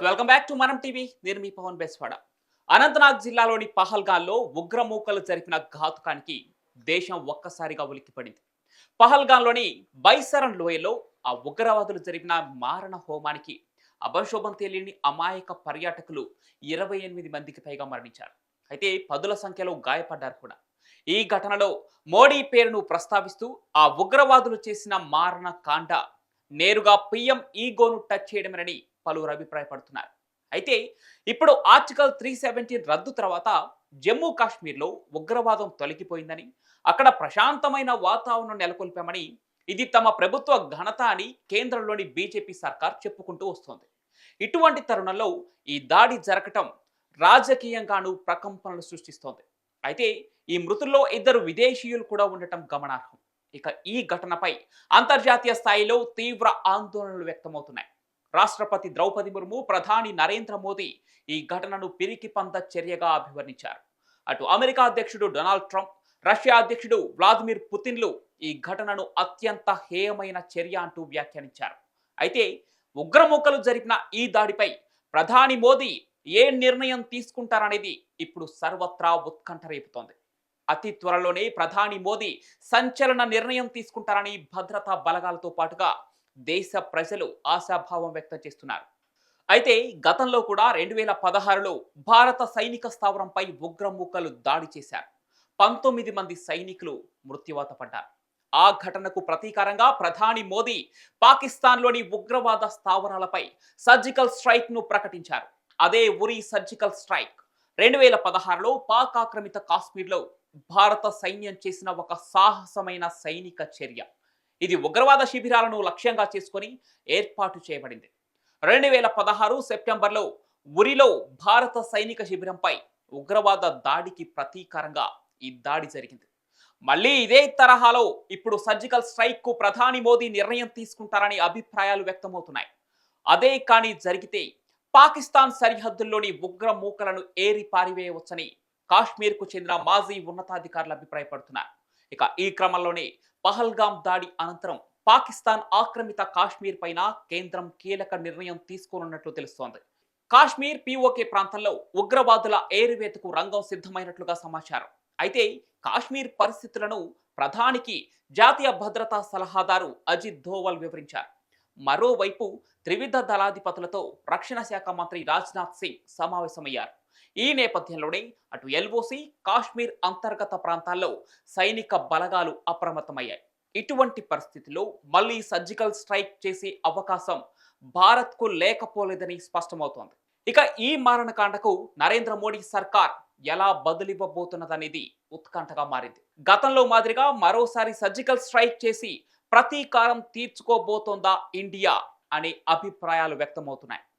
Welcome back to మనం TV. నేను మీ పవన్ బెస్వాడ. అనంతనాగ్ జిల్లాలోని పహల్గాన్లో ఉగ్రమూకలు జరిపిన ఘాతుకానికి దేశం ఒక్కసారిగా ఉలిక్కిపడింది. పహల్గాన్లోని బైసరన్ లోయలో ఆ ఉగ్రవాదులు జరిపిన మారణ హోమానికి అభంశోభం తెలియని అమాయక పర్యాటకులు 28 మందికి పైగా మరణించారు. అయితే పదుల సంఖ్యలో గాయపడ్డారు కూడా. ఈ ఘటనలో మోడీ పేరును ప్రస్తావిస్తూ ఆ ఉగ్రవాదులు చేసిన మారణ కాండ నేరుగా పీఎం ఈగోను టచ్ చేయడమేనని పలువురు అభిప్రాయపడుతున్నారు. అయితే ఇప్పుడు ఆర్టికల్ 370 రద్దు తర్వాత జమ్మూ కాశ్మీర్లో ఉగ్రవాదం తొలగిపోయిందని, అక్కడ ప్రశాంతమైన వాతావరణం నెలకొల్పామని, ఇది తమ ప్రభుత్వ ఘనత అని కేంద్రంలోని బీజేపీ సర్కార్ చెప్పుకుంటూ వస్తోంది. ఇటువంటి తరుణంలో ఈ దాడి జరగటం రాజకీయంగాను ప్రకంపనలు సృష్టిస్తోంది. అయితే ఈ మృతుల్లో 2 విదేశీయులు కూడా ఉండటం గమనార్హం. ఇక ఈ ఘటనపై అంతర్జాతీయ స్థాయిలో తీవ్ర ఆందోళనలు వ్యక్తమవుతున్నాయి. రాష్ట్రపతి ద్రౌపది ముర్ము, ప్రధాని నరేంద్ర మోదీ ఈ ఘటనను పిరికిపంద చర్యగా అభివర్ణించారు. అటు అమెరికా అధ్యక్షుడు డొనాల్డ్ ట్రంప్, రష్యా అధ్యక్షుడు వ్లాదిమిర్ పుతిన్లు ఈ ఘటనను అత్యంత హేయమైన చర్య అంటూ వ్యాఖ్యానించారు. అయితే ఉగ్రమూకలు జరిపిన ఈ దాడిపై ప్రధాని మోదీ ఏ నిర్ణయం తీసుకుంటారనేది ఇప్పుడు సర్వత్రా ఉత్కంఠ రేపుతోంది. అతి త్వరలోనే ప్రధాని మోదీ సంచలన నిర్ణయం తీసుకుంటారని భద్రతా బలగాలతో పాటుగా దేశ ప్రజలు ఆశాభావం వ్యక్తం చేస్తున్నారు. అయితే గతంలో కూడా 2016లో భారత సైనిక స్థావరంపై ఉగ్రమూకలు దాడి చేశారు. 19 మంది సైనికులు మృత్యువాత పడ్డారు. ఆ ఘటనకు ప్రతీకారంగా ప్రధాని మోదీ పాకిస్తాన్లోని ఉగ్రవాద స్థావరాలపై సర్జికల్ స్ట్రైక్ ను ప్రకటించారు. అదే ఉరి సర్జికల్ స్ట్రైక్ 2016లో పాక్ ఆక్రమిత కాశ్మీర్లో భారత సైన్యం చేసిన ఒక సాహసమైన సైనిక చర్య. ఇది ఉగ్రవాద శిబిరాలను లక్ష్యంగా చేసుకొని ఏర్పాటు చేయబడింది. 2016 సెప్టెంబర్లో ఉరిలో భారత సైనిక శిబిరంపై ఉగ్రవాద దాడికి ప్రతీకారంగా ఈ దాడి జరిగింది. మళ్ళీ ఇదే తరహాలో ఇప్పుడు సర్జికల్ స్ట్రైక్ కు ప్రధాని మోదీ నిర్ణయం తీసుకుంటారని అభిప్రాయాలు వ్యక్తమవుతున్నాయి. అదే కానీ జరిగితే పాకిస్తాన్ సరిహద్దుల్లోని ఉగ్ర మూకలను ఏరి పారివేయవచ్చని కాశ్మీర్కు చెందిన మాజీ ఉన్నతాధికారులు అభిప్రాయపడుతున్నారు. ఇక ఈ క్రమంలోనే పహల్గామ్ దాడి అనంతరం పాకిస్తాన్ ఆక్రమిత కాశ్మీర్ పైన కేంద్రం కీలక నిర్ణయం తీసుకోనున్నట్లు తెలుస్తోంది. కాశ్మీర్ పీఓకే ప్రాంతంలో ఉగ్రవాదుల ఏరివేతకు రంగం సిద్ధమైనట్లుగా సమాచారం. అయితే కాశ్మీర్ పరిస్థితులను ప్రధానికి జాతీయ భద్రతా సలహాదారు అజిత్ ధోవల్ వివరించారు. మరోవైపు త్రివిధ దళాధిపతులతో రక్షణ శాఖ మంత్రి రాజ్నాథ్ సింగ్ సమావేశమయ్యారు. ఈ నేపథ్యంలోనే అటు ఎల్ఓసి, కాశ్మీర్ అంతర్గత ప్రాంతాల్లో సైనిక బలగాలు అప్రమత్తమయ్యాయి. ఇటువంటి పరిస్థితుల్లో మళ్లీ సర్జికల్ స్ట్రైక్ చేసే అవకాశం భారత్కు లేకపోలేదని స్పష్టమవుతోంది. ఇక ఈ మారణకాండకు నరేంద్ర మోడీ సర్కార్ ఎలా బదులివ్వబోతున్నదనేది ఉత్కంఠగా మారింది. గతంలో మాదిరిగా మరోసారి సర్జికల్ స్ట్రైక్ చేసి ప్రతీకారం తీర్చుకోబోతోందా ఇండియా అనే అభిప్రాయాలు వ్యక్తమవుతున్నాయి.